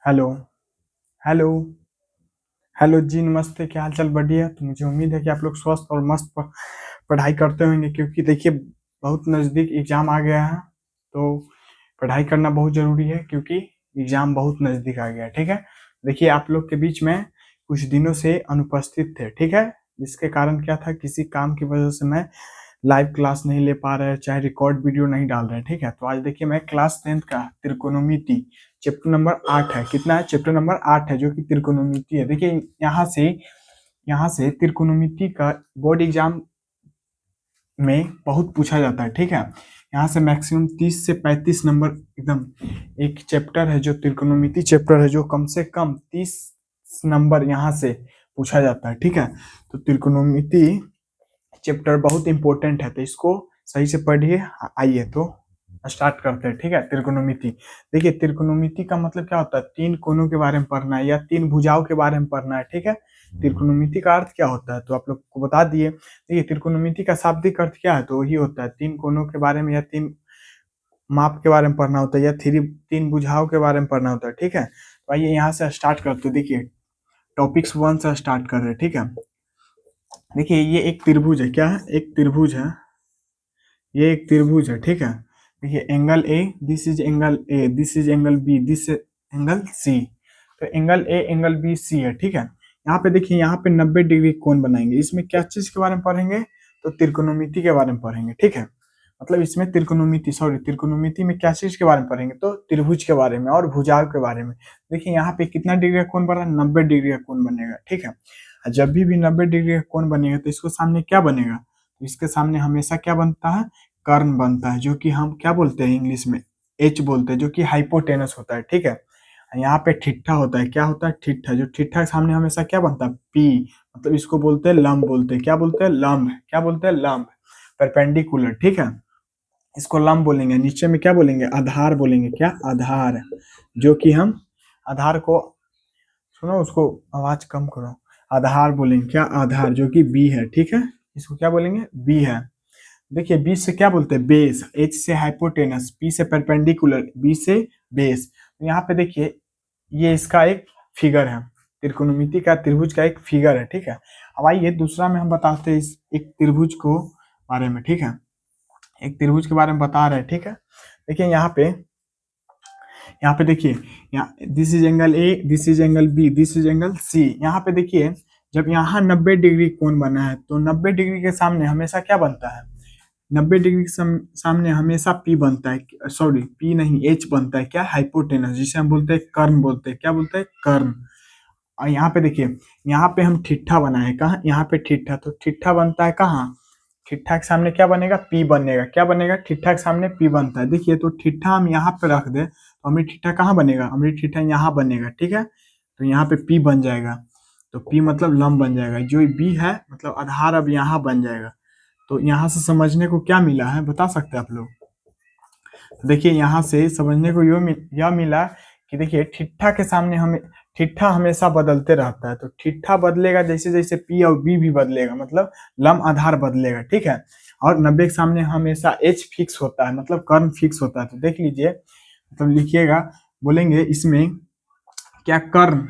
Hello, hello, hello जी, नमस्ते, क्या हाल चाल? बढ़िया। तो मुझे उम्मीद है कि आप लोग स्वस्थ और मस्त पढ़ाई करते होंगे, क्योंकि देखिए बहुत नज़दीक एग्ज़ाम आ गया है। तो पढ़ाई करना बहुत ज़रूरी है, क्योंकि एग्ज़ाम बहुत नज़दीक आ गया है, ठीक है? देखिए आप लोग के बीच में कुछ दिनों से अनुपस्थित थे, ठीक है? जिसके कारण क्या था, किसी काम की वजह से मैं लाइव क्लास नहीं ले पा रहे, चाहे रिकॉर्ड वीडियो नहीं डाल रहे, ठीक है? तो आज देखिए मैं क्लास 10th का त्रिकोणमिति चैप्टर नंबर 8 है। कितना है? चैप्टर नंबर 8 है, जो कि त्रिकोणमिति है। देखिए यहाँ से त्रिकोणमिति का बोर्ड एग्जाम में बहुत पूछा जाता है, ठीक है? यहाँ से मैक्सिमम 30 से 35 नंबर एकदम एक चैप्टर है, जो त्रिकोणमिति चैप्टर है, जो कम से कम 30 नंबर यहाँ से पूछा जाता है, ठीक है? तो त्रिकोणमिति चैप्टर बहुत इंपॉर्टेंट है, तो इसको सही से पढ़िए। आइए तो स्टार्ट करते हैं, ठीक है? त्रिकोणमिति। देखिए त्रिकोणमिति का मतलब क्या होता है? तीन कोनों के बारे में पढ़ना है, या तीन भुजाओं के बारे में पढ़ना है, ठीक है? त्रिकोणमिति का अर्थ क्या होता है, तो आप लोग को बता दिए। देखिए त्रिकोणमिति का शाब्दिक अर्थ क्या है, तो वही होता है तीन कोनों के बारे में, या तीन माप के बारे में पढ़ना होता है, या तीन भुजाओं के बारे में पढ़ना होता है, ठीक है? तो आइए यहाँ से स्टार्ट करते हैं। देखिए टॉपिक्स 1 से स्टार्ट कर रहे हैं, ठीक है? देखिए ये एक त्रिभुज है। क्या है? एक त्रिभुज है। ये एक त्रिभुज है, ठीक है? देखिए angle A, this is angle A, this is angle B, this angle C. तो angle A, angle B, C है, ठीक है? यहाँ पे देखिए, यहाँ पे 90 डिग्री कोण बनाएंगे। इसमें क्या चीज के बारे में पढ़ेंगे? तो त्रिकोणमिति के बारे में पढ़ेंगे, ठीक है? मतलब इसमें त्रिकोणमिति में क्या चीज के बारे में पढ़ेंगे? तो त्रिभुज के बारे में और भुजाओं के बारे में। देखिए यहाँ पे कितना डिग्री का कोण बना? 90 डिग्री का कोण बनेगा, ठीक है? जब भी 90 डिग्री का कोण बनेगा, तो इसको सामने क्या बनेगा? तो इसके सामने हमेशा क्या बनता है? कर्ण बनता है, जो कि हम क्या बोलते हैं इंग्लिश में? एच बोलते हैं, जो कि हाइपोटेनस होता है, ठीक है? यहाँ पे ठिट्ठा होता है। क्या होता है? ठिट्ठा। जो ठिट्ठा के सामने हमेशा क्या बनता है? पी। मतलब इसको बोलते हैं लंब, बोलते हैं। क्या बोलते हैं? लंब। क्या बोलते हैं? लंब। परपेंडिकुलर, ठीक है? इसको लंब बोलेंगे। नीचे में क्या बोलेंगे? आधार बोलेंगे। क्या? आधार। जो कि हम आधार को, सुनो उसको, आवाज कम करो। आधार बोलेंगे। क्या? आधार, जो कि बी है, ठीक है? इसको क्या बोलेंगे? बी है। देखिए बी से क्या बोलते हैं? बेस। एच से हाइपोटेनस, पी से परपेंडिकुलर, बी से बेस। तो यहाँ पे देखिए ये इसका एक फिगर है, त्रिकोणमिति का त्रिभुज का एक फिगर है, ठीक है? अब आइए दूसरा में हम बताते हैं इस एक त्रिभुज को बारे में, ठीक है? एक त्रिभुज के बारे में बता रहे हैं, ठीक है? देखिए यहाँ पे देखिए, यहाँ this is angle A, this is angle B, this is angle C. यहाँ पे देखिए जब यहाँ 90 डिग्री कोण बना है, तो 90 डिग्री के सामने हमेशा क्या बनता है? 90 डिग्री के सामने हमेशा पी बनता है, सॉरी पी नहीं, एच बनता है। क्या? हाइपोटेनस, जिसे हम बोलते हैं कर्ण बोलते हैं। क्या बोलते हैं? कर्ण। और यहाँ पे देखिए, यहाँ पे हम ठिट्ठा बनाए। कहाँ? यहाँ पे ठिट्ठा। तो ठिट्ठा बनता है कहाँ? ठिट्ठा के सामने क्या बनेगा? पी बनेगा। क्या बनेगा? ठिट्ठा के सामने पी बनता है। देखिए तो ठिट्ठा हम यहाँ पे रख दे, तो अमृत ठिट्ठा कहाँ बनेगा? अमृत ठिट्ठा यहाँ बनेगा, ठीक है? तो यहाँ पे पी बन जाएगा। तो पी मतलब लंब बन जाएगा। जो बी है मतलब आधार अब यहाँ बन जाएगा। तो यहाँ से समझने को क्या मिला है, बता सकते हैं आप लोग? देखिए यहाँ से समझने को यह मिला कि देखिए ठिट्ठा हमेशा बदलते रहता है। तो ठिट्ठा बदलेगा जैसे जैसे पी और बी भी बदलेगा, मतलब लंब आधार बदलेगा, ठीक है? और 90 के सामने हमेशा एच फिक्स होता है, मतलब कर्ण फिक्स होता है। तो देख लीजिए, मतलब लिखिएगा, बोलेंगे इसमें क्या? कर्ण।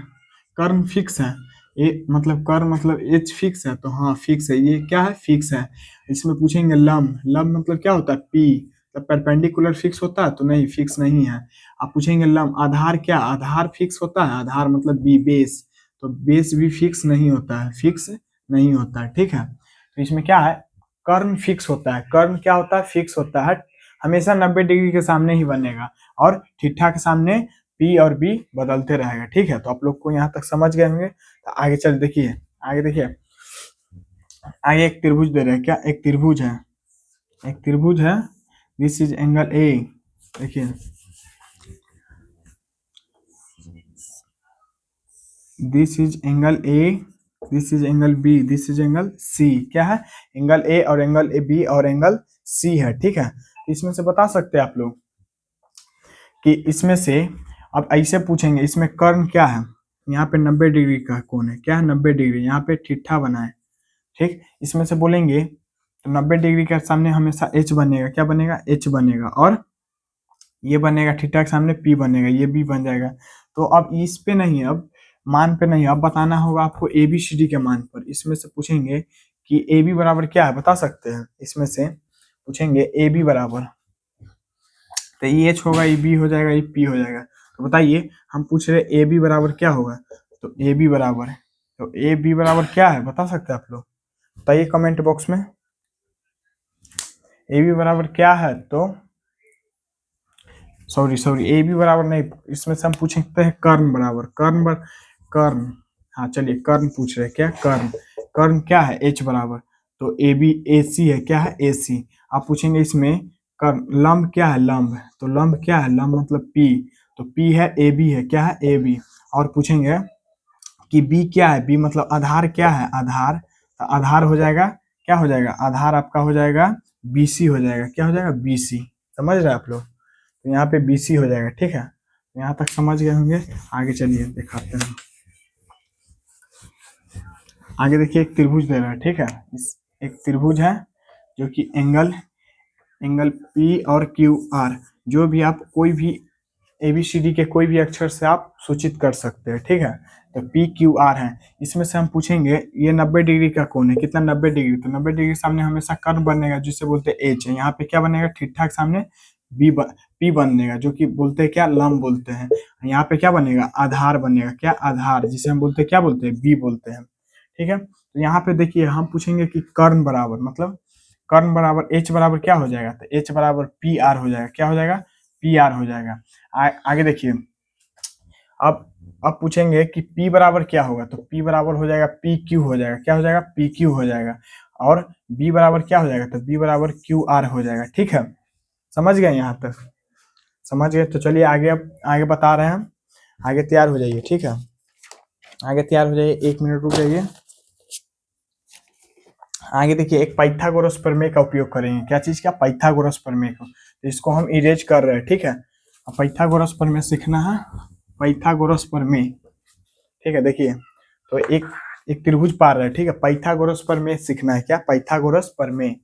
कर्ण फिक्स है। ए मतलब कर्ण मतलब एच फिक्स है, तो हाँ फिक्स है। ये क्या है? फिक्स है। इसमें पूछेंगे लंब। लंब मतलब क्या होता है? पी। तो परपेंडिकुलर फिक्स होता है? तो नहीं, फिक्स नहीं है। आप पूछेंगे लंब। आधार। क्या? आधार फिक्स होता है? आधार मतलब बी, बेस। तो बेस भी फिक्स नहीं होता है, फिक्स नहीं होता है, ठीक है? तो इसमें क्या है? कर्ण फिक्स होता है। कर्ण क्या होता है? फिक्स होता है। हमेशा 90 डिग्री के सामने ही बनेगा, और ठिट्ठा के सामने पी और बी बदलते रहेगा, ठीक है? तो आप लोग को यहाँ तक समझ गए होंगे। तो आगे चल देखिए, आगे देखिए, आगे एक त्रिभुज दे रहे हैं। क्या? एक त्रिभुज है, एक त्रिभुज है। This is angle A. देखिए this is angle A, this is angle B, this is angle C. क्या है? एंगल ए और एंगल ए बी और एंगल सी है, ठीक है? इसमें से बता सकते हैं आप लोग कि इसमें से, अब ऐसे पूछेंगे इसमें कर्ण क्या है? यहाँ पे 90 डिग्री का कोण है। क्या है? 90 डिग्री। यहाँ पे ठिट्ठा बना है, ठीक? इसमें से बोलेंगे तो 90 डिग्री के सामने हमेशा एच बनेगा। क्या बनेगा? एच बनेगा। और ये बनेगा ठिट्ठा के सामने पी बनेगा, ये भी बन जाएगा। तो अब इस पे नहीं, अब मान पे नहीं, अब बताना होगा आपको ABCD के मान पर। इसमें से पूछेंगे कि AB बराबर क्या है, बता सकते हैं? इसमें से पूछेंगे AB बराबर, तो ये H होगा, ये B हो जाएगा, ये P हो जाएगा। तो बताइए, हम पूछ रहे ए बी बराबर क्या होगा, तो ए बी बराबर है, तो ए बी बराबर क्या है बता सकते हैं आप लोग? बताइए कमेंट बॉक्स में, ए बी बराबर क्या है? तो सॉरी ए बी बराबर नहीं, इसमें से हम पूछ सकते हैं कर्ण बराबर, कर्ण, हाँ चलिए कर्ण पूछ रहे हैं, क्या कर्ण, कर्ण क्या है? H बराबर, तो ए बी ए सी है, क्या है? ए सी। आप पूछेंगे इसमें कर्ण, लंब क्या है? लंब, तो लंब क्या है? लंब मतलब P, तो P है, ए बी है, क्या है? A B. और पूछेंगे कि B क्या है? B मतलब आधार क्या है? आधार, तो आधार हो जाएगा, क्या हो जाएगा? आधार आपका हो जाएगा BC हो जाएगा, क्या हो जाएगा? BC। समझ रहे हैं आप लोग? तो यहाँ पे BC हो जाएगा, ठीक है? यहाँ तक समझ गए होंगे। आगे चलिए दिखाते हैं। आगे देखिए, एक त्रिभुज दे रहा है, ठीक है? इस एक त्रिभुज है जो कि एंगल एंगल P और QR, जो भी आप कोई भी ABCD के कोई भी अक्षर से आप सूचित कर सकते हैं, ठीक है? तो PQR है। इसमें से हम पूछेंगे ये 90 डिग्री का कोण है, कितना? 90 डिग्री। तो 90 डिग्री के सामने हमेशा कर्व बनेगा, जिसे बोलते हैं H है। यहाँ पे क्या बनेगा? ठीक ठाक सामने P बनेगा, जो कि बोलते हैं क्या? लंब बोलते हैं। यहाँ पे क्या बनेगा? आधार बनेगा, क्या? आधार, जिसे हम बोलते हैं क्या बोलते हैं? B बोलते हैं, ठीक है? तो यहाँ पे देखिए, हम पूछेंगे कि कर्ण बराबर, मतलब कर्ण बराबर H बराबर क्या हो जाएगा? तो H बराबर PR हो जाएगा, क्या हो जाएगा? PR हो जाएगा। आगे देखिए, अब अब पूछेंगे कि P बराबर क्या होगा, तो P बराबर हो जाएगा PQ हो जाएगा, क्या हो जाएगा? PQ हो जाएगा। और B बराबर क्या हो जाएगा? तो B बराबर QR हो जाएगा, ठीक है? समझ गए यहाँ तक? समझ गए तो चलिए आगे, अब आगे बता रहे हैं। आगे तैयार हो जाइए, ठीक है? आगे तैयार हो जाइए, 1 मिनट रुक जाइए। आगे देखिए, एक पाइथागोरस प्रमेय का उपयोग करेंगे। क्या चीज का? पाइथागोरस प्रमेय को। तो इसको हम इरेज कर रहे हैं, ठीक है? अब पाइथागोरस प्रमेय सीखना है, पाइथागोरस प्रमेय, ठीक है? देखिए, तो एक एक त्रिभुज पार रहा है, ठीक है? पाइथागोरस प्रमेय सीखना है, क्या? पाइथागोरस प्रमेय।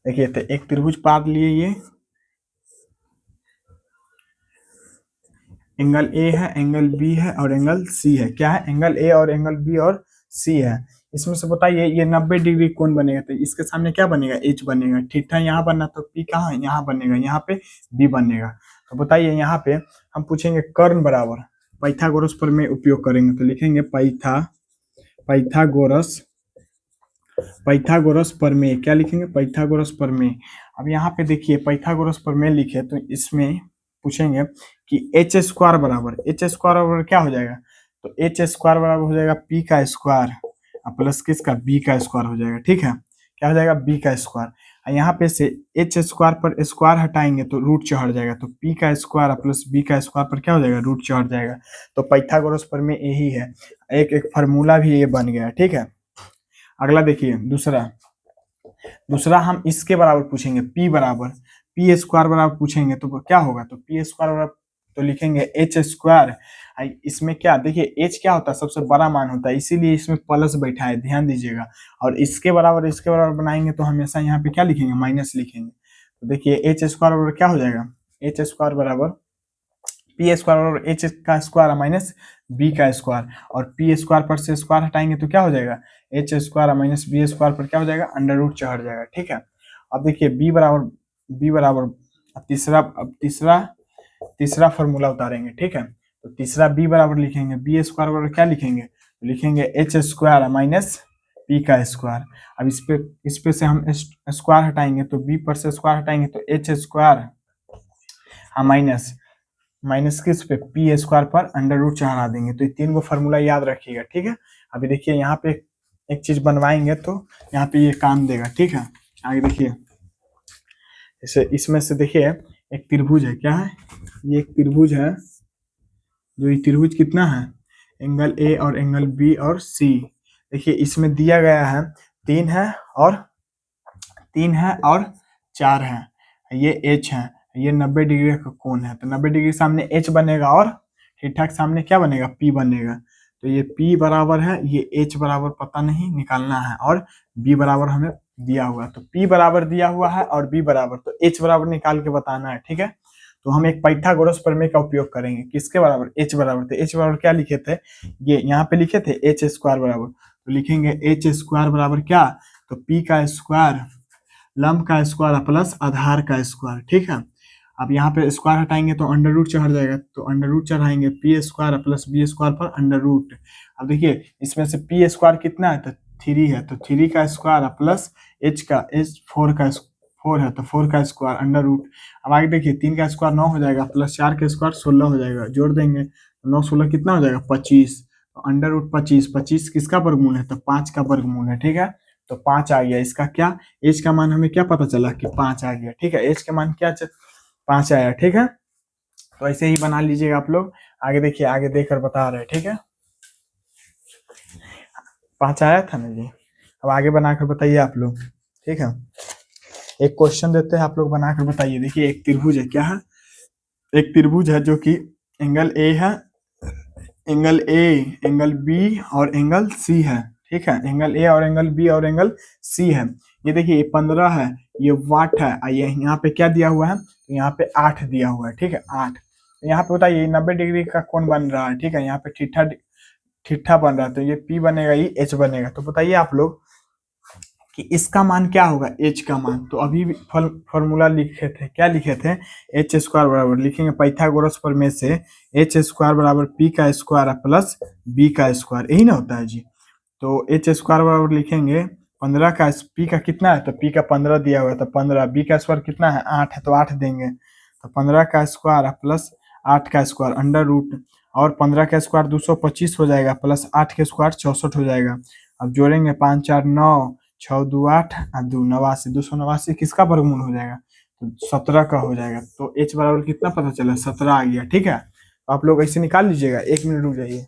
देखिए, तो एक त्रिभुज पार लिए, ये एंगल ए है, एंगल बी है और एंगल सी है। क्या है? एंगल ए और एंगल बी और सी है। इसमें से बताइए ये 90 डिग्री कौन बनेगा? तो इसके सामने क्या बनेगा? H बनेगा, ठीक है? यहाँ बनना, तो P कहाँ है? यहाँ बनेगा, यहाँ पे B बनेगा। तो बताइए, यहाँ पे हम पूछेंगे कर्ण बराबर, पाइथागोरस प्रमेय उपयोग करेंगे, तो लिखेंगे पाइथागोरस पाइथागोरस प्रमेय। क्या लिखेंगे? पाइथागोरस प्रमेय। अब यहाँ पे देखिए, पाइथागोरस प्रमेय लिखे, तो इसमें पूछेंगे कि एच स्क्वायर बराबर क्या हो जाएगा? तो एच स्क्वायर बराबर हो जाएगा P का स्क्वायर प्लस किसका? B का स्क्वायर हो जाएगा, ठीक है? क्या हो जाएगा? B का स्क्वायर। यहाँ पे से एच स्क्वायर पर स्क्वायर हटाएंगे तो रूट चढ़ जाएगा, तो P का स्क्वायर प्लस B का स्क्वायर पर क्या हो जाएगा? रूट चढ़ जाएगा। तो पाइथागोरस प्रमेय यही है, एक फार्मूला भी ये बन गया, ठीक है? अगला देखिए, दूसरा हम इसके बराबर पूछेंगे, पी स्क्वायर बराबर पूछेंगे, तो क्या होगा? तो पी स्क्वायर बराबर, तो लिखेंगे एच स्क्वायर। इसमें क्या देखिए, एच क्या होता है? सबसे बड़ा मान होता है, इसीलिए इसमें प्लस बैठा है, ध्यान दीजिएगा। और इसके बराबर बनाएंगे तो हमेशा यहाँ पे क्या लिखेंगे? माइनस लिखेंगे। तो देखिए, एच स्क्वायर बराबर क्या हो जाएगा? एच स्क्वायर बराबर पी स्क्वायर बराबर एच का स्क्वायर माइनस बी का स्क्वायर, और पी स्क्वायर पर से स्क्वायर हटाएंगे तो क्या हो जाएगा? H square minus B square पर क्या हो जाएगा? अंडर रूट चढ़ जाएगा, ठीक है? अब देखिए, बी बराबर अब तीसरा फॉर्मूला उतारेंगे, ठीक है? तो तीसरा बी बराबर लिखेंगे, बी स्क्वायर बराबर क्या लिखेंगे? तो लिखेंगे एच स्क्वायर माइनस पी का स्क्वायर। अब इस पे से हम स्क्वायर हटाएंगे, तो बी पर से स्क्वायर हटाएंगे तो एच स्क्वायर माइनस माइनस किस पे? पी स्क्वायर पर अंडर रूट चढ़ा देंगे। तो ये 3 गो फॉर्मूला याद रखिएगा, ठीक है? अभी देखिए, यहाँ पे एक चीज बनवाएंगे तो यहाँ पे ये काम देगा, ठीक है? आगे देखिए, जैसे इसमें से देखिए, एक त्रिभुज है, क्या है? ये एक त्रिभुज है, जो ये त्रिभुज कितना है? एंगल ए और एंगल बी और सी। देखिए, इसमें दिया गया है 3 है और 4 है, ये H है, ये 90 डिग्री का कोण है, तो 90 डिग्री सामने H बनेगा और ठीक ठाक सामने क्या बनेगा? P बनेगा। तो ये P बराबर है, ये H बराबर पता नहीं, निकालना है, और B बराबर हमें दिया हुआ है। तो P बराबर दिया हुआ है और B बराबर, तो H बराबर निकाल के बताना है, ठीक है? तो हम एक पाइथागोरस प्रमेय का उपयोग करेंगे। किसके बराबर? एच बराबर। तो एच बराबर क्या लिखे थे? ये यहाँ पे लिखे थे एच स्क्वायर बराबर, तो लिखेंगे एच स्क्वायर बराबर क्या? तो पी का स्क्वायर लंब का स्क्वायर प्लस आधार का स्क्वायर। ठीक है, अब यहाँ पे स्क्वायर हटाएंगे तो अंडर रूट चढ़ जाएगा, तो अंडर रूट चढ़ाएंगे P square plus B square पर अंडर रूट। अब देखिए इसमें से पी स्क्वायर कितना है? तो 3 है, तो 3 का स्क्वायर प्लस एच का एच 4 है तो 4 का स्क्वायर अंडर रूट। अब आगे देखिए 3 का स्क्वायर 9 हो जाएगा प्लस 4 का स्क्वायर 16 हो जाएगा, जोड़ देंगे तो 9 16 कितना हो जाएगा? 25। तो अंडर रूट 25, 25 किसका वर्गमूल है? तो 5 का वर्गमूल है। ठीक है, तो 5 आ गया। इसका क्या एच का मान हमें क्या पता चला कि 5 आ गया। ठीक है, एच का मान क्या 5 आया। ठीक है, तो ऐसे ही बना लीजिएगा आप लोग। आगे देखिए, आगे देखकर बता रहे हैं। ठीक है, 5 आया था ना जी। अब आगे बनाकर बताइए आप लोग। ठीक है, एक क्वेश्चन देते हैं, आप लोग बनाकर बताइए। देखिए एक त्रिभुज है, क्या है? एक त्रिभुज है जो कि एंगल ए है, एंगल ए, एंगल बी और एंगल सी है। ठीक है, एंगल ए और एंगल बी और एंगल सी है। ये देखिए ये 15 है, ये वाट है, ये यहाँ पे क्या दिया हुआ है? तो यहाँ पे 8 दिया हुआ है। ठीक है, 8। तो यहाँ पे बताइए 90 डिग्री का कौन बन रहा है? ठीक है, यहाँ पे ठीठा ठीठा बन रहा है, तो ये पी बनेगा, ये एच बनेगा। तो बताइए आप लोग कि इसका मान क्या होगा? एच का मान। तो अभी फॉर्मूला लिखे थे, क्या लिखे थे? एच स्क्वायर बराबर, लिखेंगे पाइथागोरस प्रमेय से एच स्क्वायर बराबर पी का स्क्वायर प्लस बी का स्क्वायर, यही ना होता है जी। तो एच स्क्वायर बराबर लिखेंगे 15 का, पी का कितना है? तो पी का 15 दिया हुआ है, तो 15, बी का स्क्वायर कितना है? 8 है, तो 8 देंगे। तो 15 का स्क्वायर प्लस 8 का स्क्वायर अंडर रूट, और 15 का स्क्वायर 225 हो जाएगा प्लस 8 के स्क्वायर 64 हो जाएगा। अब जोड़ेंगे 5 4 9, 6 2 8 और 2 89, 289 किसका वर्गमूल हो जाएगा? तो 17 का हो जाएगा। तो एच बराबर कितना पता चला? 17 आ गया। ठीक है, तो आप लोग ऐसे निकाल लीजिएगा। 1 मिनट रुक जाइए।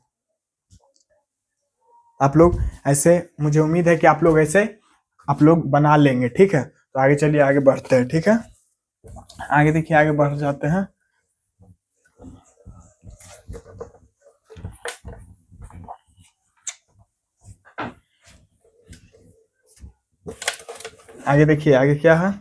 आप लोग ऐसे, मुझे उम्मीद है कि आप लोग ऐसे आप लोग बना लेंगे। ठीक है, तो आगे चलिए, आगे बढ़ते हैं। ठीक है, आगे देखिए, आगे बढ़ जाते हैं। आगे देखिए, आगे क्या है?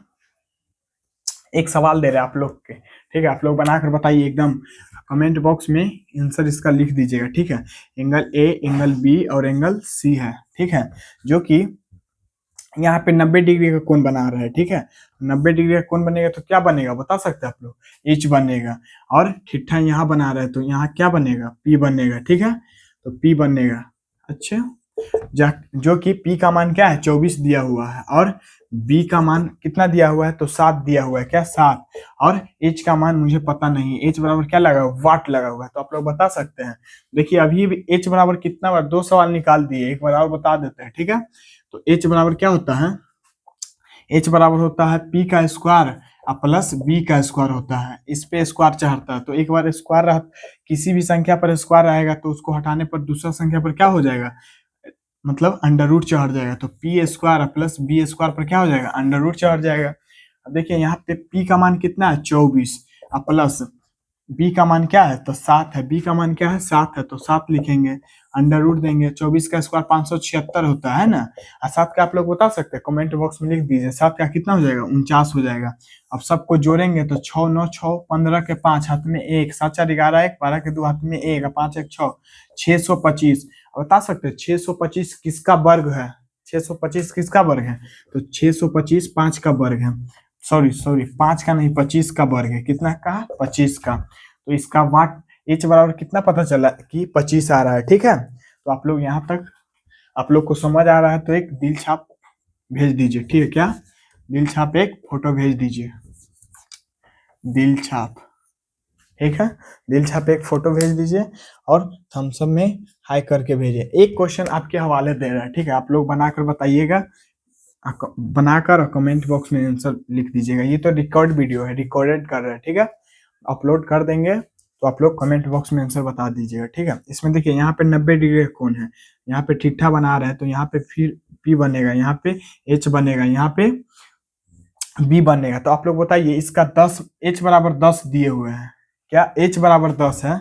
एक सवाल दे रहे हैं आप लोग के। ठीक है, आप लोग बनाकर बताइए, एकदम कमेंट बॉक्स में आंसर इसका लिख दीजिएगा। ठीक है, एंगल ए, एंगल बी और एंगल सी है। ठीक है, जो कि यहाँ पे 90 डिग्री का कोण बना रहा है। ठीक है, 90 डिग्री का कोण बनेगा तो क्या बनेगा बता सकते हैं आप लोग? एच बनेगा। और ठीठा यहाँ बना रहा है तो यहाँ क्या बनेगा? पी बनेगा। ठीक है, तो पी बनेगा। अच्छा, जो कि पी का मान क्या है? 24 दिया हुआ है, और बी का मान कितना दिया हुआ है? तो 7 दिया हुआ है। क्या? 7। और एच का मान मुझे पता नहीं, एच बराबर क्या लगा हुआ? वाट लगा हुआ है। तो आप लोग बता सकते हैं। देखिए अभी भी एच बराबर कितना बार 2 सवाल निकाल दिए, एक बार और बता देते हैं। ठीक है, तो एच बराबर क्या होता है? एच बराबर होता है पी का स्क्वायर प्लस बी का स्क्वायर होता है। इस पे स्क्वायर चढ़ता है, तो एक बार स्क्वायर रह, किसी भी संख्या पर स्क्वायर रहेगा तो उसको हटाने पर दूसरा संख्या पर क्या हो जाएगा? मतलब अंडर रूट चढ़ जाएगा। तो P square plus B square पर क्या हो जाएगा? अंडर रूट चढ़ जाएगा। अब देखिए यहाँ पे पी का मान कितना है? 24 प्लस बी का मान क्या है? तो 7 है। बी का मान क्या है? 7 है, तो 7 लिखेंगे, अंडर रूट देंगे। 24 का स्क्वायर 576 होता है ना। और 7 का आप लोग बता सकते हैं, कमेंट बॉक्स में लिख दीजिए। 7 का कितना हो जाएगा? 49 हो जाएगा। अब सबको जोड़ेंगे तो 6 9 6, 15 के 5 हाथ में 1, 7 4 11, 1 12 के 2 हाथ में 1, 5 1 6, 625। बता सकते हैं 625 किसका वर्ग है? 625 किसका वर्ग है? तो 625 5 का वर्ग है। सॉरी सॉरी, 5 का नहीं, 25 का वर्ग है। कितना का? 25 का। तो इसका वाट एच बराबर कितना पता चला कि 25 आ रहा है। ठीक है, तो आप लोग यहाँ तक आप लोग को समझ आ रहा है तो एक दिल छाप भेज दीजिए। ठीक है, क्या? दिल छाप एक फोटो भेज दीजिए, दिल छाप। ठीक है, दिल छाप एक फोटो भेज दीजिए और थम्स अप में हाई करके भेजिए। एक क्वेश्चन आपके हवाले दे रहा है। ठीक है, आप लोग बनाकर बताइएगा, बनाकर और कमेंट बॉक्स में आंसर लिख दीजिएगा। ये तो रिकॉर्ड वीडियो है, रिकॉर्डेड कर रहे हैं। ठीक है, अपलोड कर देंगे तो आप लोग कमेंट बॉक्स में आंसर बता दीजिएगा। ठीक है, इसमें देखिए यहाँ पे 90 डिग्री कौन है, यहाँ पे ठीठा बना रहे हैं तो यहाँ पे फिर पी बनेगा, यहाँ पे एच बनेगा, यहाँ पे बी बनेगा। तो आप लोग बताइए इसका 10, एच बराबर 10 दिए हुए हैं। क्या? एच बराबर 10 है।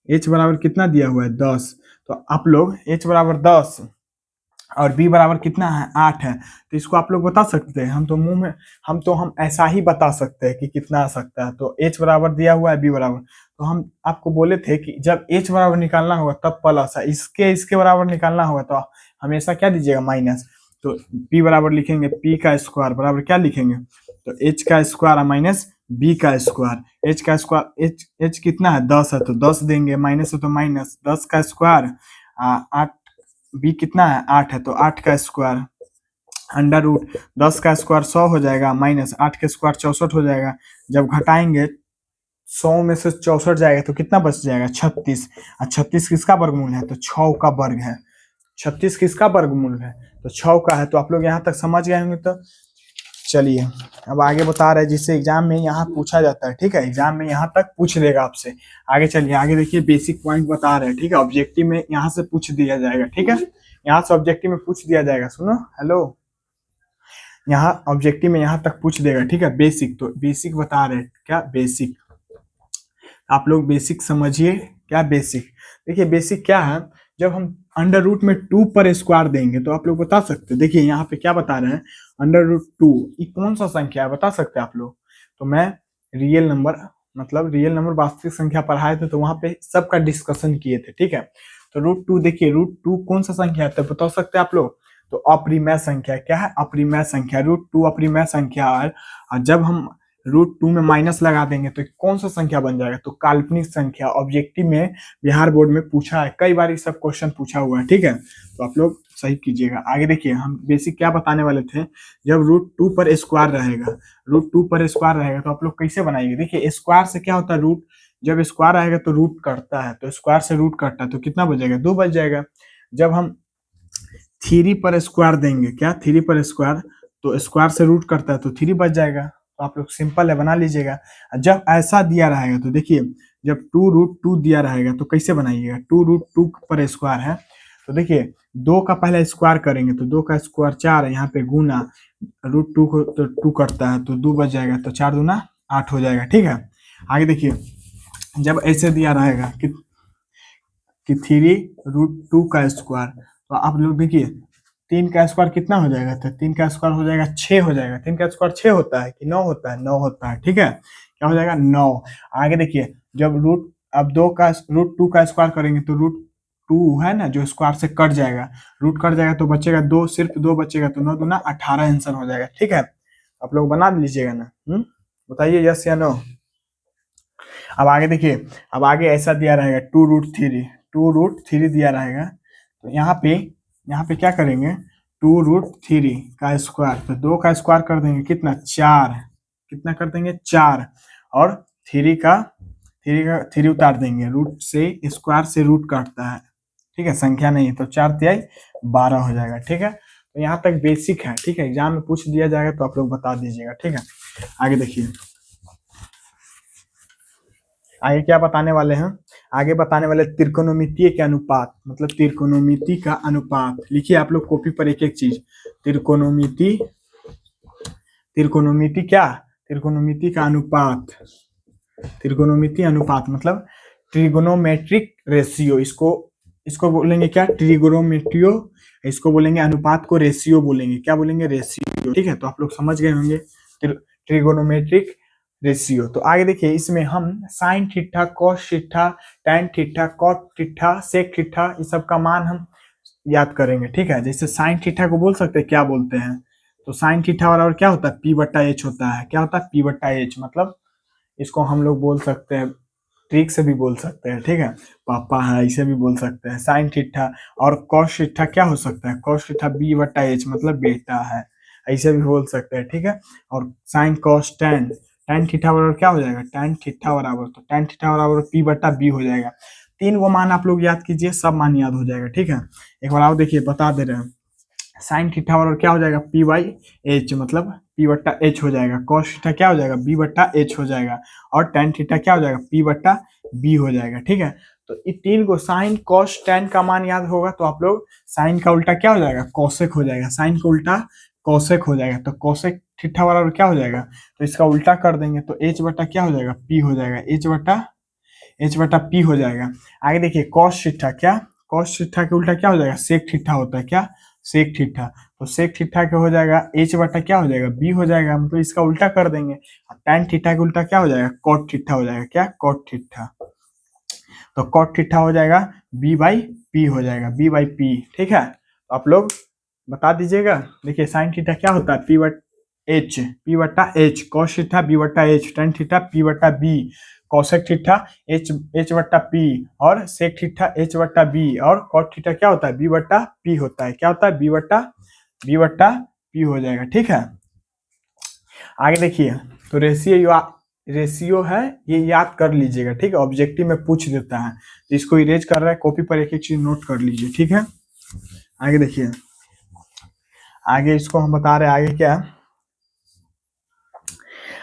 एच बराबर कितना दिया हुआ है? 10। तो आप लोग एच बराबर 10 और b बराबर कितना है 8 है। तो इसको आप लोग बता सकते हैं, हम तो मुंह में हम ऐसा ही बता सकते हैं कि कितना आ सकता है। तो h बराबर दिया हुआ है b बराबर, तो हम आपको बोले थे कि जब h बराबर निकालना होगा तब प्लस है, इसके बराबर निकालना होगा तो हमेशा क्या दीजिएगा माइनस। तो p बराबर लिखेंगे p का स्क्वायर बराबर क्या लिखेंगे, तो h का स्क्वायर माइनस b का स्क्वायर। h का स्क्वायर h कितना है 10 है तो 10 देंगे, माइनस है तो माइनस 10 का स्क्वायर 8, बी कितना है 8 है तो 8 का स्क्वायर अंडर रूट 10 का स्क्वायर 100 हो जाएगा, माइनस 8 का स्क्वायर 64 हो जाएगा। जब घटाएंगे 100 में से 64 जाएगा तो कितना बच जाएगा 36। और 36 किसका वर्गमूल है, तो 6 का वर्ग है। 36 किसका वर्गमूल है, तो 6 का है। तो आप लोग यहाँ तक समझ गए होंगे। तो चलिए अब आगे बता रहे हैं जिससे एग्जाम में यहाँ पूछा जाता है, ठीक है, एग्जाम में यहाँ तक पूछ देगा आपसे। आगे चलिए, आगे देखिए बेसिक पॉइंट बता रहे हैं, ठीक है, ऑब्जेक्टिव में यहाँ से पूछ दिया जाएगा, ठीक है, यहाँ से ऑब्जेक्टिव में पूछ दिया जाएगा। सुनो हेलो, यहाँ ऑब्जेक्टिव में यहाँ तक पूछ देगा, ठीक है। बेसिक, तो बेसिक बता रहे हैं, क्या बेसिक, आप लोग बेसिक समझिए। क्या बेसिक, देखिए बेसिक क्या है, जब हम अंडर रूट में 2 पर स्क्वायर देंगे तो आप लोग बता सकते हैं। देखिए यहाँ पे क्या बता रहे हैं, अंडर रूट 2 ये कौन सा संख्या है बता सकते हैं आप लोग। तो मैं रियल नंबर, मतलब रियल नंबर वास्तविक संख्या पढ़ाए थे तो वहां पे सबका डिस्कशन किए थे, ठीक है। तो रूट 2, देखिए रूट 2 कौन सा संख्या है तो बता सकते हैं आप लोग। तो अपरिमेय संख्या, क्या है अपरिमेय संख्या, रूट 2 अपरिमेय संख्या है। और जब हम रूट 2 में माइनस लगा देंगे तो कौन सा संख्या बन जाएगा, तो काल्पनिक संख्या। ऑब्जेक्टिव में बिहार बोर्ड में पूछा है, कई बार ये सब क्वेश्चन पूछा हुआ है, ठीक है। तो आप लोग सही कीजिएगा। आगे देखिए हम बेसिक क्या बताने वाले थे, जब रूट 2 पर स्क्वायर रहेगा, रूट 2 पर स्क्वायर रहेगा तो आप लोग कैसे बनाएंगे। देखिए स्क्वायर से क्या होता है, रूट जब स्क्वायर आएगा तो रूट कटता है, तो स्क्वायर से रूट कटता है तो कितना बचेगा 2 बच जाएगा। जब हम 3 पर स्क्वायर देंगे, क्या 3 पर स्क्वायर, तो स्क्वायर से रूट करता है तो 3 बच जाएगा। तो आप लोग सिंपल है बना लीजिएगा। जब ऐसा दिया रहेगा तो देखिए, जब 2√2 दिया रहेगा तो कैसे बनाइएगा, 2√2 पर स्क्वायर है तो देखिए 2 का पहले स्क्वायर करेंगे तो 2 का स्क्वायर 4 है, यहाँ पे गुना रूट 2 को तो 2 करता है तो 2 बच जाएगा, तो 4 दूना 8 हो जाएगा, ठीक है। आगे देखिए जब ऐसे दिया रहेगा कि 3√2 का स्क्वायर, तो आप लोग देखिए 3 का स्क्वायर कितना हो जाएगा, तो 3 का स्क्वायर हो जाएगा 6 हो जाएगा। 3 का स्क्वायर 6 होता है कि 9 होता है, 9 होता है, ठीक है, क्या हो जाएगा 9। आगे देखिए जब रूट अब 2 का रूट 2 का स्क्वायर करेंगे तो रूट 2 है ना जो स्क्वायर से कट जाएगा, रूट कट जाएगा तो बचेगा 2, सिर्फ 2 बचेगा, तो 9 दूना 18 आंसर हो जाएगा, ठीक है। आप लोग बना लीजिएगा ना, बताइए यस या नो। अब आगे देखिए, अब आगे ऐसा दिया रहेगा 2√3 दिया रहेगा, तो यहाँ पे क्या करेंगे 2√3 का स्क्वायर, तो 2 का स्क्वायर कर देंगे कितना 4, कितना कर देंगे 4, और 3 उतार देंगे, रूट से स्क्वायर से रूट काटता है, ठीक है, संख्या नहीं है, तो 4 तिहाई 12 हो जाएगा, ठीक है। तो यहाँ तक बेसिक है, ठीक है, एग्जाम में पूछ दिया जाएगा तो आप लोग बता दीजिएगा, ठीक है। आगे देखिए आगे क्या बताने वाले हैं, आगे बताने वाले त्रिकोणमितीय के अनुपात, मतलब त्रिकोणमिति का अनुपात। लिखिए आप लोग कॉपी पर एक एक चीज, त्रिकोणमिति, त्रिकोणमिति क्या, त्रिकोणमिति का अनुपात, त्रिकोणमिति अनुपात मतलब ट्रिगोनोमेट्रिक रेशियो, इसको बोलेंगे क्या ट्रिगोनोमेट्रियो, इसको बोलेंगे अनुपात को रेशियो बोलेंगे, क्या बोलेंगे रेशियो, ठीक है। तो आप लोग समझ गए होंगे ट्रिगोनोमेट्रिक रेशियो। तो आगे देखिए इसमें हम sine theta, cos theta, tan theta, cot theta, sec theta, इस सब का मान हम याद करेंगे, ठीक है। जैसे साइन थीटा को बोल सकते हैं, क्या बोलते हैं, तो साइन थीटा बराबर क्या होता है P/H होता है, क्या होता है P/H, मतलब इसको हम लोग बोल सकते हैं ट्रिक से भी बोल सकते हैं, ठीक है, पापा है ऐसे भी बोल सकते हैं साइन थीटा। और कॉस थीटा क्या हो सकता है, कॉस थीटा B/H मतलब बेटा है, ऐसे भी बोल सकते हैं, ठीक है। और sine cos tan, tan theta बराबर क्या हो जाएगा, टैन थीटा बराबर, तो टैन थीटा बराबर P/B हो जाएगा। 3 वो मान आप लोग याद कीजिए, सब मान याद हो जाएगा, ठीक है। एक बार आओ देखिए बता दे रहे हैं, साइन थीटा बराबर क्या हो जाएगा P/H, मतलब P/H हो जाएगा। कॉस थीटा क्या हो जाएगा B/H हो जाएगा। और टैन थीटा क्या हो जाएगा P/B हो जाएगा, ठीक है। तो ये 3 को साइन कॉस टैन का मान याद होगा तो आप लोग साइन का उल्टा क्या हो जाएगा कोसेक हो जाएगा, साइन का उल्टा कोसेक हो जाएगा, तो कोसेक थीटा बराबर क्या हो जाएगा, तो इसका उल्टा कर देंगे तो H क्या हो जाएगा P हो जाएगा, H/P हो जाएगा। आगे देखिए कॉस थीटा, क्या कॉस थीटा के उल्टा क्या हो जाएगा सेक थीटा होता है, क्या सेक थीटा। तो सेक थीटा क्या हो जाएगा, एच बटा क्या हो जाएगा, बी हो जाएगा, मतलब इसका उल्टा कर देंगे। tan थीटा का उल्टा क्या हो जाएगा, cot थीटा हो जाएगा, क्या cot थीटा। तो cot थीटा हो जाएगा b बाई पी हो जाएगा, b बाई पी, ठीक है। तो आप लोग बता दीजिएगा। देखिए साइन थीटा क्या होता है, पी बटा एच, कॉस थीटा बी बटा एच, टेन थीटा पी बटा बी, कॉसेक थीटा एच बटा पी, और सेक थीटा एच बटा बी, और कॉट थीटा क्या होता है, बी बटा पी होता है, क्या होता है, बी बटा पी हो जाएगा, ठीक है। आगे देखिए, तो रेशियो है, ये याद कर लीजिएगा, ठीक है, ऑब्जेक्टिव में पूछ देता है, तो इसको इरेज कर रहा है, कॉपी पर एक एक चीज नोट कर लीजिए, ठीक है। आगे देखिए, आगे इसको हम बता रहे हैं, आगे क्या,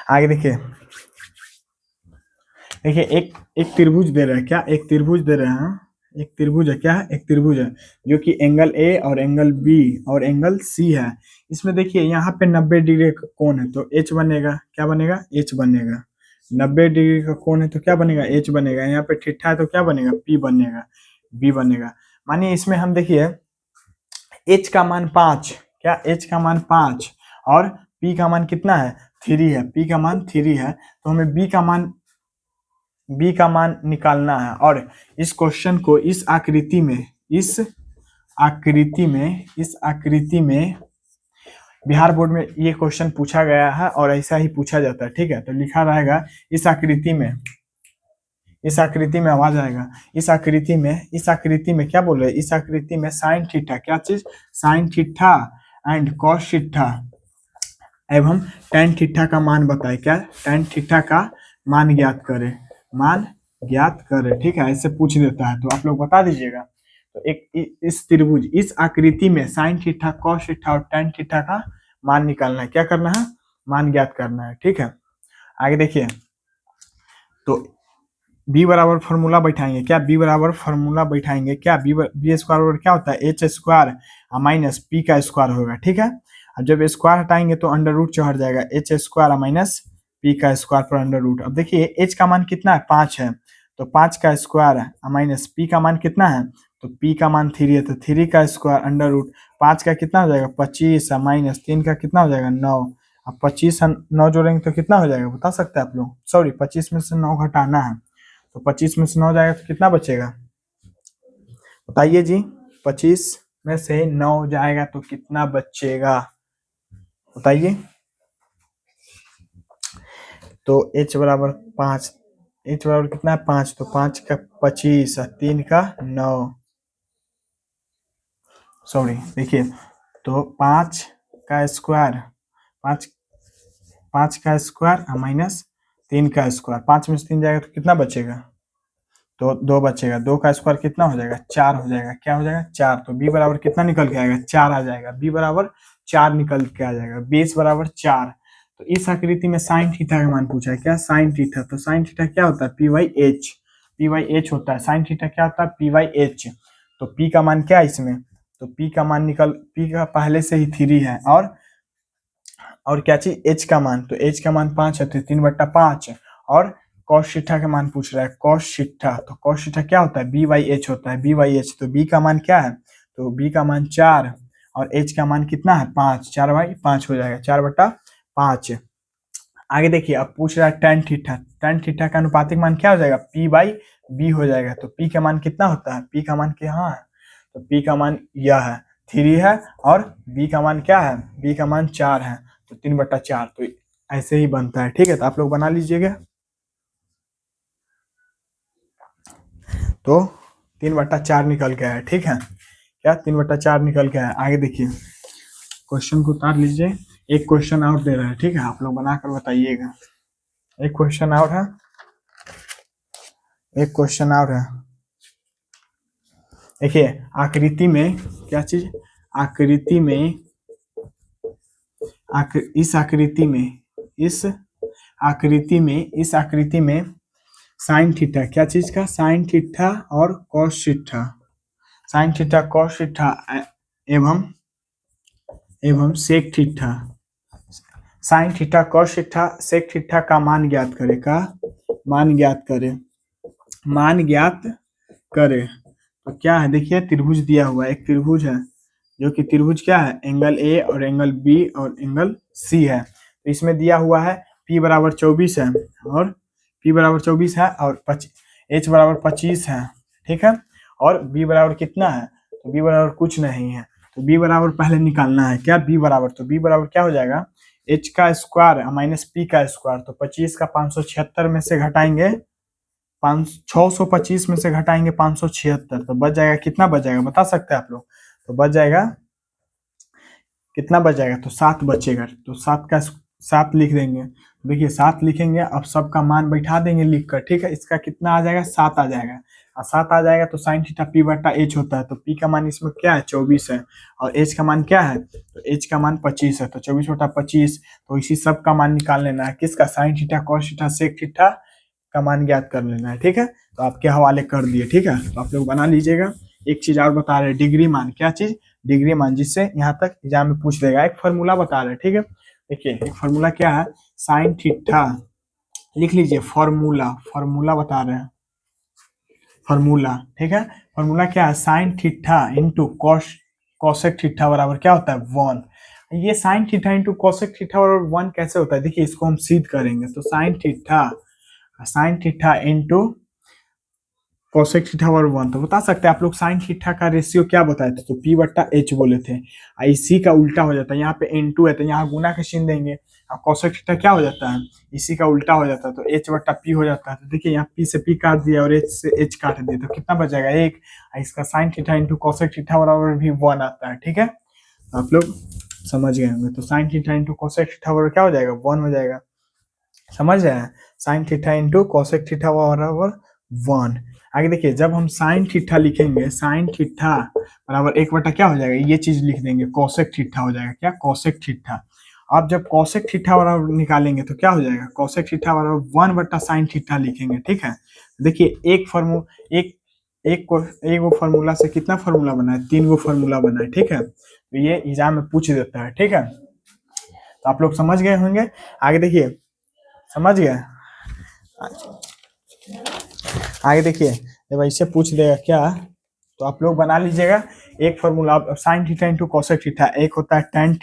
आगे देखिए, देखिए एक एक त्रिभुज दे रहा है, क्या एक त्रिभुज दे रहे हैं, एक त्रिभुज है, क्या है, एक त्रिभुज है, जो कि एंगल ए और एंगल बी और एंगल सी है। इसमें देखिए यहाँ पे 90 डिग्री का कोण है, तो एच बनेगा, क्या बनेगा, एच बनेगा। 90 डिग्री का कोण है तो क्या बनेगा, एच बनेगा। यहाँ पे थीटा है तो क्या बनेगा, पी बनेगा, बी बनेगा। मानिए इसमें हम देखिए एच का मान 5, क्या एच का मान 5 और पी का मान कितना है, 3 है, पी का मान 3 है, तो हमें बी का मान निकालना है। और इस क्वेश्चन को इस आकृति में, इस आकृति में बिहार बोर्ड में ये क्वेश्चन पूछा गया है और ऐसा ही पूछा जाता है, ठीक है। तो लिखा रहेगा इस आकृति में, इस आकृति में आवाज आएगा, इस आकृति में क्या बोल रहे हैं, इस आकृति में साइन थीटा, क्या चीज, sine theta and cos theta एवं tan थीटा का मान बताए, क्या tan थीटा का मान ज्ञात करें, मान ज्ञात करें, ठीक है, ऐसे पूछ देता है, तो आप लोग बता दीजिएगा। तो एक इस त्रिभुज, इस आकृति में साइन थीटा, कॉस थीटा और tan थीटा का मान निकालना है, क्या करना है, मान ज्ञात करना है, ठीक है। आगे देखिए, तो बी बराबर फॉर्मूला बैठाएंगे, क्या बी बराबर फॉर्मूला बैठाएंगे, क्या बी स्क्वायर बराबर क्या होता है, एच स्क्वायर माइनस पी का स्क्वायर होगा, ठीक है। अब जब स्क्वायर हटाएंगे तो अंडर रूट चढ़ जाएगा, एच स्क्वायर माइनस पी का स्क्वायर पर अंडर रूट। अब देखिए एच का मान कितना है, 5 है, तो 5 का स्क्वायर माइनस पी का मान कितना है, तो पी का मान 3 है, तो 3 का स्क्वायर अंडर रूट 5 का कितना हो जाएगा, 25 माइनस 3 का कितना हो जाएगा, 9। अब 25 9 जोड़ेंगे तो कितना हो जाएगा, बता सकते हैं आप लोग, सॉरी 25 में से 9 घटाना है, तो 25 में से 9 जाएगा तो कितना बचेगा, बताइए जी, 25 में से 9 जाएगा तो कितना बचेगा, बताइए। तो h बराबर 5, h बराबर कितना है, 5, तो 5 का 25 और 3 का 9, सॉरी देखिए, तो 5 का स्क्वायर, 5 5 का स्क्वायर माइनस 3 का स्क्वायर, 5 में से 3 जाएगा तो कितना बचेगा, तो 2 बचेगा, 2 का स्क्वायर कितना हो जाएगा, 4 हो जाएगा, क्या हो जाएगा, 4। तो बी बराबर कितना निकल के आएगा, 4 आ जाएगा, बी बराबर 4 निकल के आ जाएगा, बेस बराबर 4। तो इस आकृति में साइन थीटा का मान पूछा है, क्या साइन थीटा, तो साइन थीटा क्या होता है, पी बाई एच होता है, साइन थीटा क्या होता है, पी बाई एच। तो पी का मान क्या है इसमें, तो पी का मान पी का पहले से ही 3 है, और क्या चीज, एच का मान, तो एच का मान 5 है, तो 3/5, और कॉस थीटा का मान पूछ रहा है, कॉस थीटा, तो कॉस थीटा क्या होता है, बी बाई एच होता है, बी बाई एच। तो बी का मान क्या है, तो बी का मान 4 और एच का मान कितना है, 5, 4/5 हो जाएगा, 4/5। आगे देखिए, अब पूछ रहा है tan थीटा का अनुपातिक मान क्या हो जाएगा, पी बाई बी हो जाएगा। तो पी का मान कितना होता है, पी का मान क्या है, तो पी का मान यह है, 3 है, और बी का मान क्या है, बी का मान 4 है, तो 3/4। तो ऐसे ही बनता है, ठीक है, तो आप लोग बना लीजिएगा। तो 3/4 निकल गया है, ठीक है, क्या 3/4 निकल गया है। आगे देखिए, क्वेश्चन को उतार लीजिए, एक क्वेश्चन और दे रहा है, ठीक है, आप लोग बनाकर बताइएगा। एक क्वेश्चन और है, एक क्वेश्चन और है, देखिए आकृति में क्या चीज, आकृति में इस आकृति में साइन थीटा, क्या चीज का, साइन थीटा और cos theta, sine theta cos theta एवं sec theta, sine theta cos theta sec theta का मान ज्ञात करे, का मान ज्ञात करे, मान ज्ञात करे। तो क्या है, देखिए त्रिभुज दिया हुआ है, एक त्रिभुज है, जो कि त्रिभुज क्या है, एंगल ए और एंगल बी और एंगल सी है। तो इसमें दिया हुआ है P बराबर 24 है और P बराबर 24 है और H बराबर 25 है, ठीक है। और B बराबर कितना है, तो B बराबर कुछ नहीं है, तो B बराबर पहले निकालना है क्या, B बराबर, तो B बराबर क्या हो जाएगा, H का स्क्वायर माइनस P का स्क्वायर, तो 25 का 576 में से घटाएंगे 625 में से घटाएंगे 576, तो बच जाएगा, कितना बच जाएगा बता सकते हैं आप लोग, तो बच जाएगा, कितना बच जाएगा, तो 7 बचेगा, तो 7 का 7 लिख देंगे। देखिए 7 लिखेंगे, अब सबका मान बैठा देंगे लिख कर, ठीक है। इसका कितना आ जाएगा, 7 आ जाएगा, और 7 आ जाएगा तो साइन थीटा P बटा H होता है, तो P का मान इसमें क्या है, 24 है, और H का मान क्या है, तो H का मान 25 है, तो 24 बटा 25, तो इसी सब का मान निकाल लेना है, किसका, sine theta, cos theta, sec theta का मान ज्ञात कर लेना है, ठीक है। तो आपके हवाले कर दिए, ठीक है, तो आप लोग बना लीजिएगा। एक चीज और बता रहे हैं, डिग्री मान, क्या चीज, डिग्री मान, जिससे यहाँ तक एग्जाम में पूछ देगा, एक फॉर्मूला बता रहे हैं, ठीक है। देखिए एक फॉर्मूला क्या है, साइन थीटा, लिख लीजिए फॉर्मूला, फॉर्मूला बता रहे हैं, फॉर्मूला, ठीक है। फॉर्मूला क्या है, sine theta into cosec theta बराबर क्या होता है, 1। ये sine theta into cosec theta बराबर 1 कैसे होता है, देखिए इसको हम सिद्ध करेंगे, तो sine theta into cosec theta बराबर 1, तो बता सकते हैं आप लोग साइन थीटा का रेशियो क्या बताए थे, तो P बट्टा H बोले थे। इसी का उल्टा हो जाता है, यहाँ पे N2 है तो यहाँ गुना का चिन्ह देंगे, और कोसेक थीटा क्या हो जाता है, इसी का उल्टा हो जाता है, तो H बट्टा P हो जाता है। तो देखिए यहाँ P से P काट दिया और H से H काट दिया, तो कितना बच जाएगा, 1। इसका sine theta into cosec theta बराबर भी 1 आता है, ठीक है। तो आप लोग समझ गए होंगे, तो sine theta into cosec theta बराबर क्या हो जाएगा, 1 हो जाएगा, समझ रहे हैं, sine theta into cosec theta बराबर 1। आगे देखिए, जब हम साइन थीटा लिखेंगे, साइन थीटा बराबर 1 बटा क्या हो जाएगा, ये चीज लिख देंगे, कोसेक थीटा हो जाएगा, क्या, कोसेक थीटा। अब जब कोसेक थीटा बराबर निकालेंगे तो क्या हो जाएगा, कोसेक थीटा बराबर 1 बटा साइन थीटा लिखेंगे, ठीक है। देखिए एक एक को एक वो फार्मूला से कितना फार्मूला बना है, 3 गो फार्मूला बना है, ठीक है। तो ये एग्जाम में पूछ देता है, ठीक है। तो आप लोग समझ गए होंगे। आगे देखिए, समझ गए, आगे देखिए, जब ऐसे पूछ देगा क्या, तो आप लोग बना लीजिएगा एक formula, sine theta into cosec theta, एक होता है टेन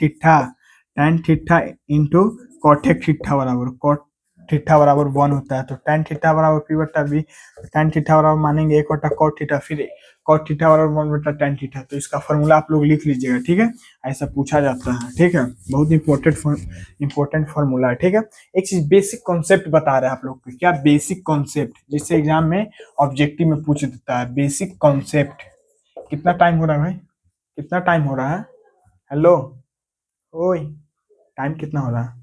थीटा इंटू कॉटेक थीटा बराबर कॉट थीटा बराबर 1 होता है, तो टेन थीटा बराबर P बटा B, टेन थीटा बराबर मानेंगे 1 बटा कॉट थीटा, फिर कॉट थीटा बराबर 1 बटा टेन थीटा, तो इसका फॉर्मूला आप लोग लिख लीजिएगा, ठीक है। ऐसा पूछा जाता है, ठीक है, बहुत इंपॉर्टेंट फॉर्मूला है, ठीक है। एक चीज बेसिक कॉन्सेप्ट बता रहे हैं आप लोग को, क्या, बेसिक कॉन्सेप्ट, जिससे एग्जाम में ऑब्जेक्टिव में पूछ देता है, बेसिक कॉन्सेप्ट। कितना टाइम हो रहा है भाई, कितना टाइम हो रहा है, हेलो, ओए, टाइम कितना हो रहा है,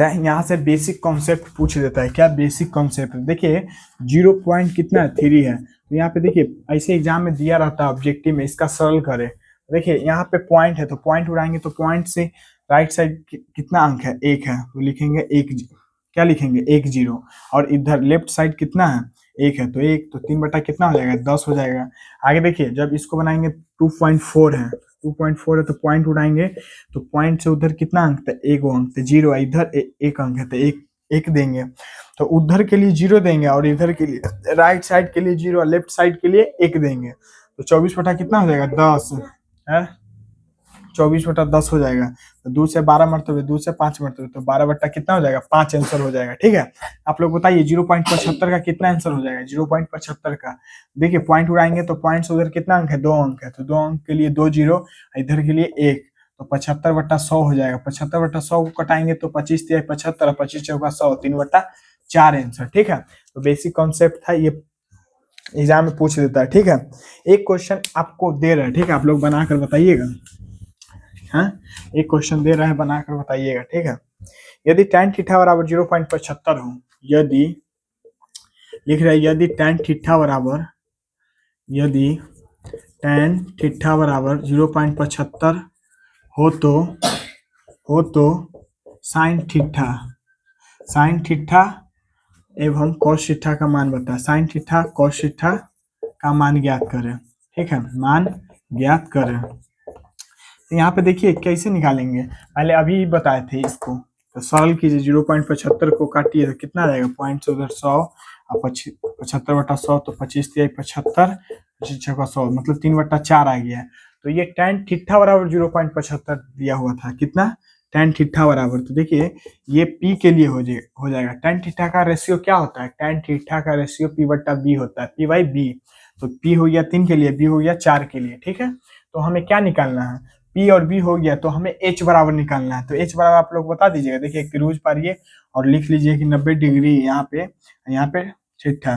यहाँ से बेसिक कॉन्सेप्ट पूछ देता है, क्या, बेसिक कॉन्सेप्ट। देखिए 0 पॉइंट कितना है, 3 है, तो यहाँ पे देखिए ऐसे एग्जाम में दिया रहता है ऑब्जेक्टिव में, इसका सरल करे। देखिए यहाँ पे पॉइंट है, तो पॉइंट उड़ाएंगे, तो पॉइंट से राइट साइड कितना अंक है, 1 है, तो लिखेंगे 1, क्या लिखेंगे, 1 0, और इधर लेफ्ट साइड कितना है, 1 है, तो 1, तो 3 बटा कितना हो जाएगा, 10 हो जाएगा। आगे देखिए, जब इसको बनाएंगे 2.4 है, 2.4 है, तो पॉइंट उड़ाएंगे, तो पॉइंट से उधर कितना अंक था, 1 अंक, तो 0 है, इधर 1 अंक है, तो 1 देंगे, तो उधर के लिए 0 देंगे, और इधर के लिए राइट साइड के लिए 0 और लेफ्ट साइड के लिए 1 देंगे, तो 24 बटा कितना हो जाएगा, 10 है, 24 बटा 10 हो जाएगा, तो 2 से 12 मरतबे, 2 से 5 मरतबे, तो 12 बटा कितना हो जाएगा, 5 आंसर हो जाएगा, ठीक है। आप लोग बताइए 0.75 का कितना आंसर हो जाएगा, 0.75 का। देखिए पॉइंट उड़ाएंगे, तो पॉइंट से उधर कितना अंक है, 2 अंक है, तो 2 अंक के लिए 2 0, इधर के लिए 1, तो 75 बटा 100 हो जाएगा, 75 बटा 100 को कटाएंगे तो 25 3 75, 25 चौका 100, 3 बटा 4 आंसर, ठीक है। तो बेसिक कॉन्सेप्ट था, ये एग्जाम में पूछ देता है, ठीक है। एक क्वेश्चन आपको दे रहा है, ठीक है, आप लोग बनाकर बताइएगा, हाँ, एक क्वेश्चन दे रहा है, बनाकर बताइएगा, ठीक है। यदि tan थीटा बराबर 0.75 हो, यदि लिख रहे हैं, यदि tan थीटा बराबर 0.75 हो तो साइन थीटा एवं cos थीटा का मान बताए, साइन थीटा cos थीटा का मान ज्ञात करें, ठीक है, मान ज्ञात करें। तो यहाँ पे देखिए कैसे निकालेंगे, पहले अभी बताए थे इसको, तो सरल कीजिए, 0.75 को काटिए तो कितना आ जाएगा, पॉइंट से उधर 100 और 75/100 तो 25×3 = 75, 25×6 = 100 मतलब 3/4 आ गया। तो ये tan थीटा बराबर 0.75 दिया हुआ था। कितना? tan थीटा बराबर, तो देखिए ये P के लिए हो जाएगा। tan थीटा का रेशियो क्या होता है? tan थीटा का रेशियो P/B होता है, P/B। तो P हो गया 3 के लिए, B हो गया 4 के लिए, ठीक है। तो हमें क्या निकालना है? P और B हो गया, तो हमें H बराबर निकालना है। तो H बराबर आप लोग बता दीजिएगा। देखिए क्रूज पारिए और लिख लीजिए कि 90 डिग्री यहाँ पे थीटा।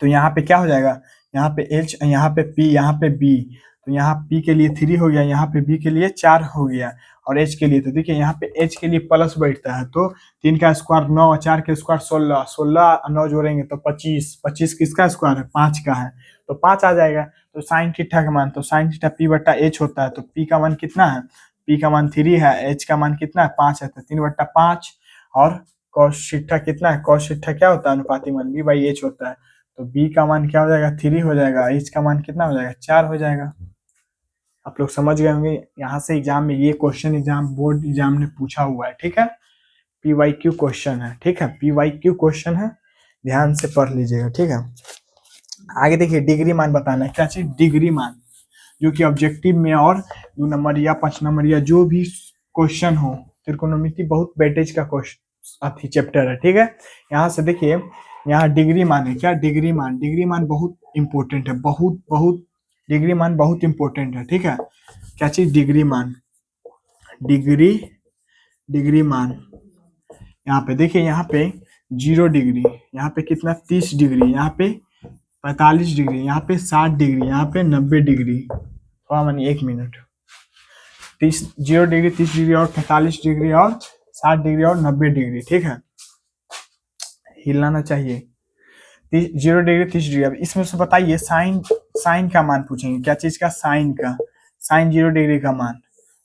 तो यहाँ पे क्या हो जाएगा? यहाँ पे H, यहाँ पे P, यहाँ पे B। तो यहाँ P के लिए 3 हो गया, यहाँ पे B के लिए 4 हो गया और H के लिए, तो देखिए यहाँ पे H के लिए प्लस बैठता है। तो 3 का स्क्वायर 9, 4 का स्क्वायर 16, 16 और 9 जोड़ेंगे तो 25, 25 किसका स्क्वायर है? 5 का है, तो 5 आ जाएगा। तो साइन थीटा का मान, तो साइन थीटा P/H होता है। तो P का मान कितना है? P का मान 3 है, H का मान कितना है? 5 है, तो 3/5। और cos थीटा कितना है? cos थीटा क्या होता है? अनुपाती मान B/H होता है। तो B का मान क्या हो जाएगा? 3 हो जाएगा, H का मान कितना हो जाएगा? 4 हो जाएगा। आप लोग समझ गए होंगे। यहाँ से एग्जाम में ये क्वेश्चन बोर्ड एग्जाम ने पूछा हुआ है, ठीक है। PYQ क्वेश्चन है, ठीक है, PYQ क्वेश्चन है, ध्यान से पढ़ लीजिएगा, ठीक है। आगे देखिए डिग्री मान बताना है। क्या चीज? डिग्री मान, जो कि ऑब्जेक्टिव में और 2 नंबर या 5 नंबर या जो भी क्वेश्चन हो, त्रिकोणमिति बहुत वेटेज का क्वेश्चन चैप्टर है, ठीक है। यहाँ से देखिए, यहाँ डिग्री मान है। क्या? डिग्री मान, डिग्री मान बहुत इंपॉर्टेंट है, बहुत बहुत डिग्री मान बहुत इंपॉर्टेंट है, ठीक है। क्या चीज? डिग्री मान, डिग्री मान। यहाँ पे देखिए, यहाँ पे 0 डिग्री, यहाँ पे कितना? 30 डिग्री, यहाँ पे 45 डिग्री, यहाँ पे 60 डिग्री, यहाँ पे 90 डिग्री। थोड़ा मानिए 1 मिनट। 0 डिग्री, 30 डिग्री और 45 डिग्री और 60 डिग्री और 90 डिग्री, ठीक है। हिलाना चाहिए। 0 डिग्री, 30 डिग्री। अब इसमें से बताइए साइन का मान पूछेंगे। क्या चीज का? साइन का। साइन 0 डिग्री का मान,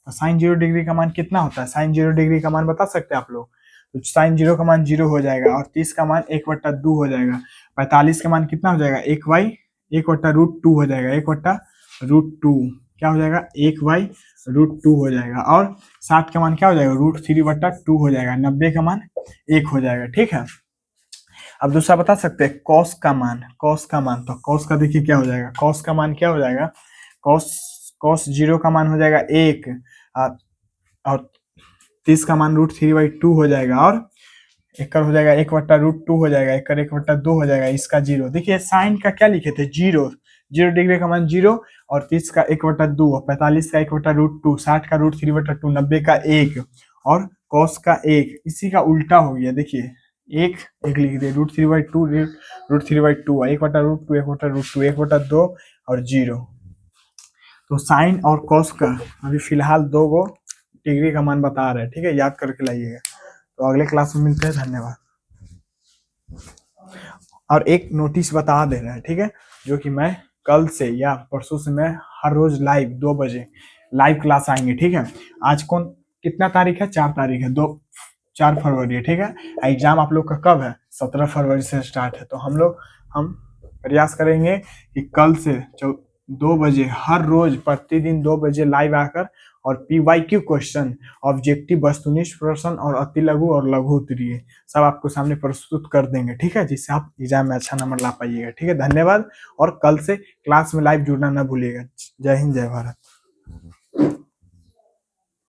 तो साइन 0 डिग्री का मान कितना होता है? साइन 0 डिग्री का मान बता सकते हैं आप लोग? तो साइन 0 का मान 0 हो जाएगा और 30 का मान 1/2 हो जाएगा। 45 का मान कितना हो जाएगा? 1/√2 हो जाएगा, 1/√2। क्या हो जाएगा? 1/√2 हो जाएगा। और 60 का मान क्या हो जाएगा? √3/2 हो जाएगा। 90 का मान 1 हो जाएगा, ठीक है। अब दूसरा बता सकते हैं कॉस का मान। कॉस का मान, तो कॉस का देखिए क्या हो जाएगा? कॉस का मान क्या हो जाएगा? कॉस कॉस 0 का मान हो जाएगा 1 और 30 का मान √3/2 हो जाएगा और एक हो जाएगा 1/√2 हो जाएगा, एक 1/2 हो जाएगा, इसका 0। देखिए साइन का क्या लिखे थे? 0। 0 डिग्री का मान 0 और 30 का 1/2 और 45 का 1/√2, 60 का √3/2, 90 का 1 और कॉस का 1। इसी का उल्टा हो गया। देखिए एक लिख दिए, √3/2, √3/2, 1/√2, 1/√2, 1/2 और 0। तो साइन और कॉस का अभी फिलहाल 2 गो डिग्री का मान बता रहे हैं, ठीक है, याद करके लाइएगा। तो अगले क्लास में मिलते हैं, धन्यवाद। और एक नोटिस बता दे रहा है, ठीक है, जो कि मैं कल से या परसों से मैं हर रोज लाइव 2 बजे लाइव क्लास आएंगे, ठीक है। आज कौन कितना तारीख है? 4 तारीख है, 4 फरवरी है, ठीक है। एग्जाम आप लोग का कब है? 17 फरवरी से स्टार्ट है। तो हम प्रयास करेंगे कि कल से 2 बजे हर रोज प्रतिदिन 2 बजे लाइव आकर और PYQ क्वेश्चन, ऑब्जेक्टिव वस्तुनिष्ठ प्रश्न और अति लघु और लघु उत्तरीय सब आपको सामने प्रस्तुत कर देंगे, ठीक है, जिससे आप एग्जाम में अच्छा नंबर ला पाइएगा, ठीक है। धन्यवाद। और कल से क्लास में लाइव जुड़ना ना भूलिएगा। जय हिंद, जय भारत।